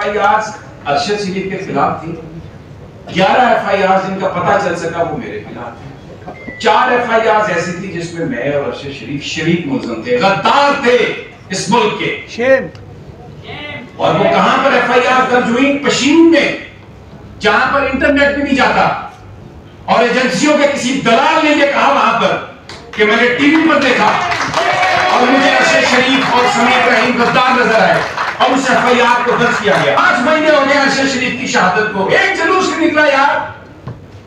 FIRs Arshad شریف کے خلاف تھی، 11 FIRs جن کا پتہ چل سکا وہ میرے خلاف تھے، 4 FIRs ایسی تھی جس میں میں اور ارشد شریف شریک ملزم تھے، غدار تھے اس ملک کے۔ اور وہ کہاں پر FIR درج ہوئی؟ پشین میں، جہاں پر انٹرنیٹ بھی نہیں جاتا، اور ایجنسیوں کے کسی دلال نے یہ کہا وہاں پر کہ میں نے ٹی وی پر دیکھا اور مجھے ارشد شریف اور سمیع رحیم غدار نظر آئے اور اس FIR کو درج کیا گیا۔ 5 مہینے ہو گئے ارشد شریف کی شہادت کو، ایک جلوس نہیں نکلا یار،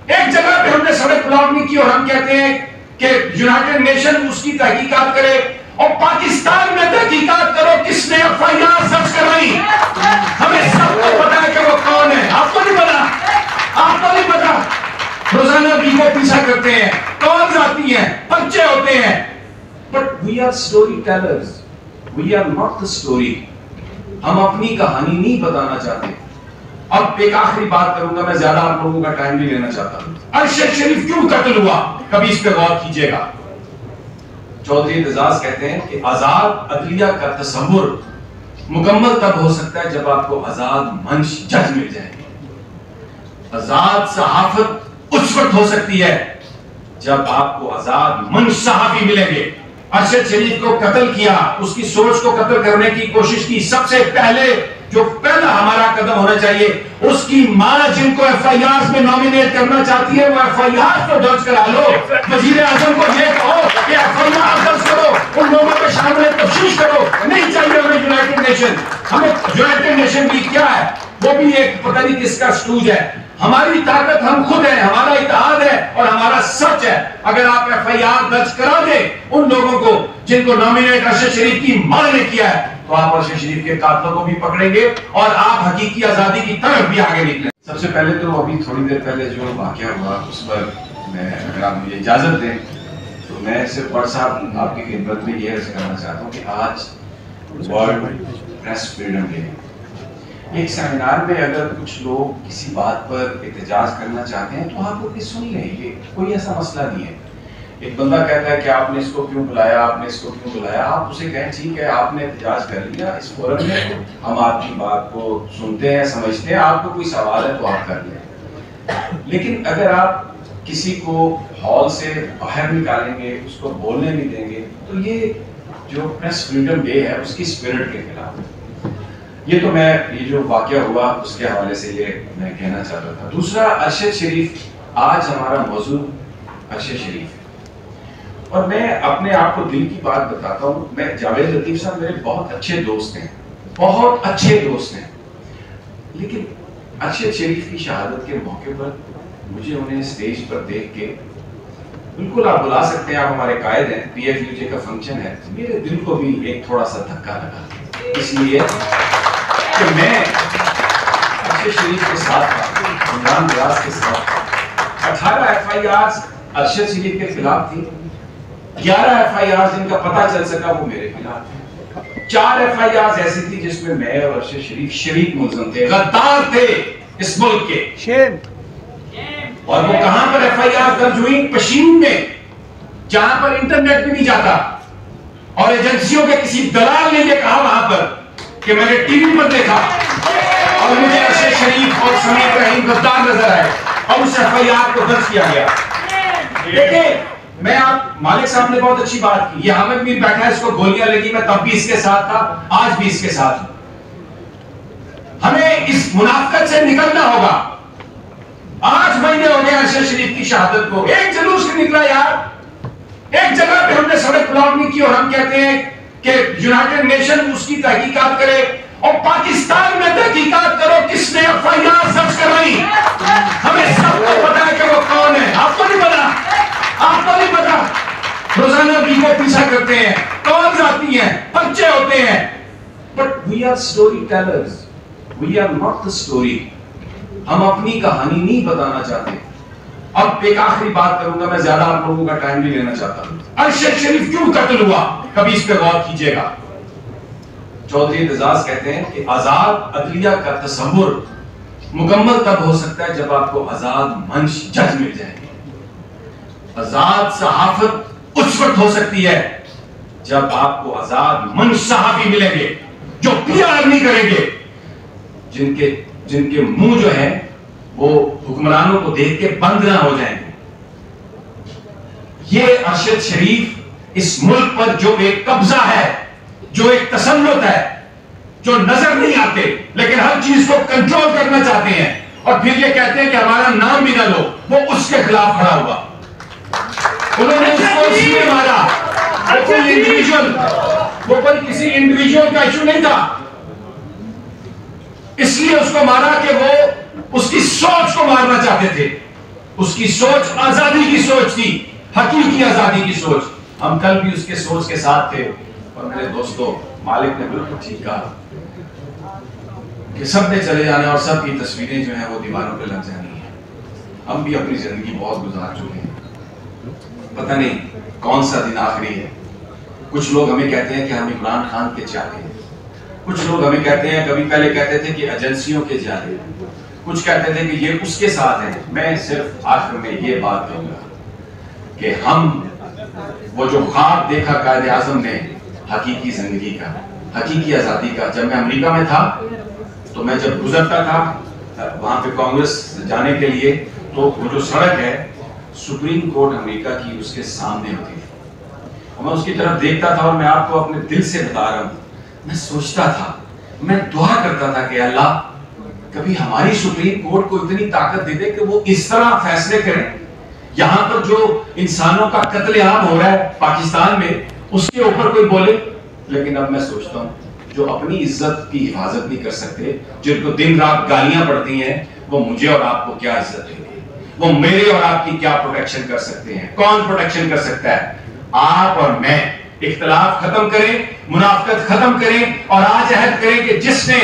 ایک جگہ پہ ہم نے سڑک بلاک نہیں کی اور ہم کہتے ہیں کہ یونائیٹڈ نیشن اس کی تحقیقات کرے، اور پاکستان میں تحقیقات کرو کس نے FIR درج کروائی، ہمیں سب کو پتا ہے کہ وہ کون ہے۔ آپ کو نہیں پتا، آپ کو نہیں پتا، روزانہ بھی کو پیچھا کرتے ہیں، کالز آتی ہیں، پرچے ہوتے ہیں، but we are story tellers, we are not the story۔ ہم اپنی کہانی نہیں بتانا چاہتے۔ اب ایک آخری بات کروں گا، میں زیادہ آپ لوگوں کا ٹائم نہیں لینا چاہتا۔ ارشد شریف کیوں قتل ہوا، کبھی اس پہ غور کیجئے گا۔ چودھری اعتزاز کہتے ہیں کہ آزاد عدلیہ کا تصور مکمل تب ہو سکتا ہے جب آپ کو آزاد منش جج مل جائے۔ آزاد صحافت اس وقت ہو سکتی ہے جب آپ کو آزاد منش صحافی ملیں گے۔ ارشد شریف کو قتل کیا، اس کی سوچ کو قتل کرنے کی کوشش کی، سب سے پہلے جو پہلا ہمارا قدم ہونا چاہیے، اس کی ماں جن کو FIRs میں نومینیٹ کرنا چاہتی ہے وہ FIRs کو درج کرا لو۔ وزیر اعظم کو یہ کہو کہ FIR درج کرو، ان لوگوں پہ شامل تفتیش کرو۔ نہیں چاہیے ہمیں یونائیٹڈ نیشن، ہمیں یونائیٹڈ نیشن بھی کیا ہے، وہ بھی ایک پتہ نہیں کس کا سٹوج ہے۔ ہماری طاقت ہم خود ہیں، ہمارا اتحاد ہے اور ہمارا سچ ہے۔ اگر آپ FIR درج کرا دیں ان لوگوں کو جن کو نومینیٹ ارشد شریف کی ماں نے کیا ہے، تو آپ ارشد شریف کے قاتلوں کو بھی پکڑیں گے اور آپ حقیقی آزادی کی طرف بھی آگے نکلیں۔ سب سے پہلے تو ابھی تھوڑی دیر پہلے جو واقعہ ہوا اس پر میں، اگر آپ مجھے اجازت دیں تو میں صرف بڑ صاحب آپ کی خدمت میں یہ عرض کرنا چاہتا ہوں کہ آج ورلڈ پریس فریڈم ڈے ہے۔ ایک سیمینار میں اگر کچھ لوگ کسی بات پر احتجاج کرنا چاہتے ہیں تو آپ لوگ سن لیں، یہ کوئی ایسا مسئلہ نہیں ہے۔ ایک بندہ کہتا ہے کہ آپ نے اس کو کیوں بلایا، آپ نے اس کو کیوں بلایا، آپ اسے کہیں ٹھیک ہے آپ نے احتجاج کر لیا، اس فورم میں ہم آپ کی بات کو سنتے ہیں، سمجھتے ہیں، آپ کو کوئی سوال ہے تو آپ کر لیں۔ لیکن اگر آپ کسی کو ہال سے باہر نکالیں گے، اس کو بولنے نہیں دیں گے، تو یہ جو پریس فریڈم ڈے ہے اس کی اسپرٹ کے خلاف ہے۔ یہ تو میں یہ جو واقعہ ہوا اس کے حوالے سے یہ میں کہنا چاہتا تھا۔ دوسرا، ارشد شریف، آج ہمارا موضوع ارشد شریف ہے، اور میں اپنے آپ کو دل کی بات بتاتا ہوں، میں جاوید لطیف صاحب میرے بہت اچھے دوست ہیں، بہت اچھے دوست ہیں، لیکن ارشد شریف کی شہادت کے موقع پر مجھے انہیں اسٹیج پر دیکھ کے، بالکل آپ بلا سکتے ہیں، آپ ہمارے قائد ہیں، PFUJ کا فنکشن ہے، میرے دل کو بھی ایک تھوڑا سا دھکا لگا، اس لیے کہ میں ارشد شریف کے ساتھ تھا، عمران ریاض کے ساتھ تھا۔ 18 FIRs ارشد شریف کے خلاف تھی، 11 FIRs جن کا پتہ چل سکا وہ میرے خلاف تھے، 4 FIRs ایسی تھی جس میں میں اور ارشد شریف شریک ملزم تھے، غدار تھے اس ملک کے۔ اور وہ کہاں پر FIR درج ہوئی؟ پشین میں، جہاں پر انٹرنیٹ بھی نہیں جاتا، اور ایجنسیوں کے کسی دلال نے یہ کہا وہاں پر کہ میں نے ٹی وی پر دیکھا اور مجھے ارشد شریف اور سمیع رحیم غدار نظر آئے اور اس FIR کو درج کیا گیا۔ دیکھیں، میں آپ مالک صاحب نے بہت اچھی بات کی، یہ حامد میر بیٹھا ہے، اس کو گولیاں لگی، میں تب بھی اس کے ساتھ تھا، آج بھی اس کے ساتھ ہوں۔ ہمیں اس منافقت سے نکلنا ہوگا۔ 8 مہینے ہو گئے ارشد شریف کی شہادت کو، ایک جلوس نہیں نکلا یار، ایک جگہ پہ ہم نے سڑک بلاک نہیں کی اور ہم کہتے ہیں کہ یونائیٹڈ نیشن اس کی تحقیقات کرے، اور پاکستان میں تحقیقات کرو کس نے FIR درج کروائی، ہمیں سب کو پتا ہے کہ وہ کون ہے۔ آپ کو نہیں پتا، آپ کو نہیں پتا، روزانہ بھی کو پیچھا کرتے ہیں، کالز آتی ہیں، پرچے ہوتے ہیں، but we are story tellers, we are not the story۔ ہم اپنی کہانی نہیں بتانا چاہتے۔ اب ایک آخری بات کروں گا، میں زیادہ آپ لوگوں کا ٹائم نہیں لینا چاہتا۔ ارشد شریف کیوں قتل ہوا، کبھی اس پہ غور کیجئے گا۔ چودھری اعتزاز کہتے ہیں کہ آزاد عدلیہ کا تصور مکمل تب ہو سکتا ہے جب آپ کو آزاد منش جج مل جائے۔ آزاد صحافت اس وقت ہو سکتی ہے جب آپ کو آزاد منش صحافی ملیں گے جو PR نہیں کریں گے، جن کے منہ جو ہے وہ حکمرانوں کو دیکھ کے بند نہ ہو جائیں گے. یہ ارشد شریف اس ملک پر جو ایک قبضہ ہے، جو ایک تسلط ہے، جو نظر نہیں آتے لیکن ہر چیز کو کنٹرول کرنا چاہتے ہیں، اور پھر یہ کہتے ہیں کہ ہمارا نام بھی نہ لو، وہ اس کے خلاف کھڑا ہوا. انہوں نے اس کو اس لیے مارا، وہ کوئی کسی انڈیویجول کا ایشو نہیں تھا، اس لیے اس کو مارا کہ وہ اس کی سوچ کو مارنا چاہتے تھے. اس کی سوچ آزادی کی سوچ تھی، حقیقی آزادی کی سوچ. ہم کل بھی اس کے سوچ کے ساتھ تھے. اور میرے دوستو، مالک نے بالکل ٹھیک کہا کہ سب نے چلے جانا اور سب کی تصویریں جو ہیں وہ دیواروں پہ لگ جانی ہیں. ہم بھی اپنی زندگی بہت گزار چکے ہیں، پتہ نہیں کون سا دن آخری ہے. کچھ لوگ ہمیں کہتے ہیں کہ ہم عمران خان کے چاہتے ہیں، کچھ لوگ ہمیں کہتے ہیں، کبھی پہلے کہتے تھے کہ ایجنسیوں کے چاہتے ہیں، کچھ کہتے تھے کہ یہ اس کے ساتھ ہیں. میں صرف آخر میں یہ بات کہوں گا کہ ہم وہ جو خواب دیکھا قائد اعظم نے حقیقی زندگی کا، حقیقی آزادی کا. جب میں امریکہ میں تھا تو میں جب گزرتا تھا وہاں پہ کانگریس جانے کے لیے، تو وہ جو سڑک ہے سپریم کورٹ امریکہ کی اس کے سامنے ہوتی تھی، اور میں اس کی طرف دیکھتا تھا. اور میں آپ کو اپنے دل سے بتا رہا ہوں، میں سوچتا تھا، میں دعا کرتا تھا کہ اللہ کبھی ہماری سپریم کورٹ کو اتنی طاقت دے دے کہ وہ اس طرح فیصلے کریں. یہاں پر جو انسانوں کا قتل عام ہو رہا ہے پاکستان میں، اس کے اوپر کوئی بولے. لیکن اب میں سوچتا ہوں جو اپنی عزت کی حفاظت نہیں کر سکتے، جن کو دن رات گالیاں پڑتی ہیں، وہ مجھے اور آپ کو کیا عزت دیں گے؟ وہ میرے اور آپ کی کیا پروٹیکشن کر سکتے ہیں؟ کون پروٹیکشن کر سکتا ہے؟ آپ اور میں. اختلاف ختم کریں، منافقت ختم کریں، اور آج عہد کریں کہ جس نے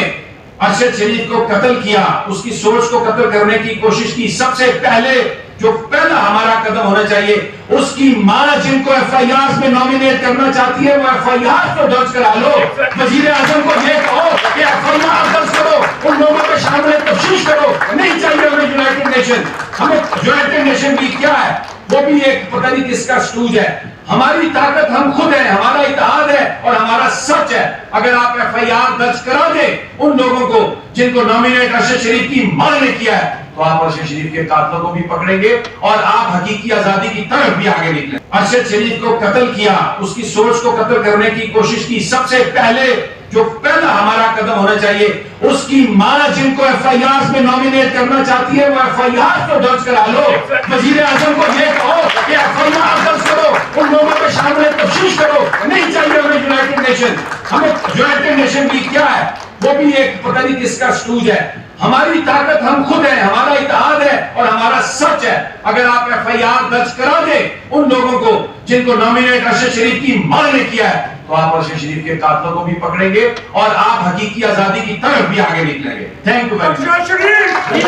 ارشد شریف کو قتل کیا، اس کی سوچ کو قتل کرنے کی کوشش کی، سب سے پہلے جو پہلا ہمارا قدم ہونا چاہیے، اس کی ماں جن کو ایف آئی آر میں نامینیٹ کرنا چاہتی ہے، وہ ایف آئی آر کو درج کرا لو. وزیر اعظم کو یہ کہو کہ ایف آئی آر درج کرو، ان لوگوں کے سامنے تفتیش کرو. نہیں چاہیے ہمیں یونائٹڈ نیشن. ہمیں یونائٹڈ نیشن بھی کیا ہے؟ وہ بھی ایک پتہ نہیں کس کا سٹوج ہے. ہماری طاقت ہم خود ہیں، ہمارا اتحاد ہے اور ہمارا سچ ہے. اگر آپ ایف آئی آر درج کرا دیں ان لوگوں کو جن کو نامینیٹ ارشد شریف کی ماں نے کیا ہے، تو آپ ارشد شریف کے قاتلوں کو بھی پکڑیں گے اور آپ حقیقی آزادی کی طرف بھی آگے نکلیں. ارشد شریف کو قتل کیا، اس کی سوچ کو قتل کرنے کی کوشش کی، سب سے پہلے جو پہلا ہمارا قدم ہونا چاہیے، اس کی ماں جن کو ایف آئی آر میں نامینیٹ کرنا چاہتی ہے، وہ ایف آئی آر کو درج کرا لو. وزیر اعظم کو یہ کہو کہ ایف آئی آر درج کرو، ان لوگوں کے سامنے تفتیش کرو. نہیں چاہیے ہمیں یونائٹڈ نیشن. ہمیں یونائٹڈ نیشن بھی کیا ہے؟ وہ بھی ایک پتہ نہیں کس کا سٹوج ہے. ہماری طاقت ہم خود ہیں، ہمارا اتحاد ہے اور ہمارا سچ ہے. اگر آپ ایف آئی آر درج کرا دیں ان لوگوں کو جن کو نامینیٹ ارشد شریف کی ماں نے کیا ہے، تو آپ ارشد شریف کے قاتلوں کو بھی پکڑیں گے اور آپ حقیقی آزادی کی طرف بھی آگے نکلیں گے. Thank you very much.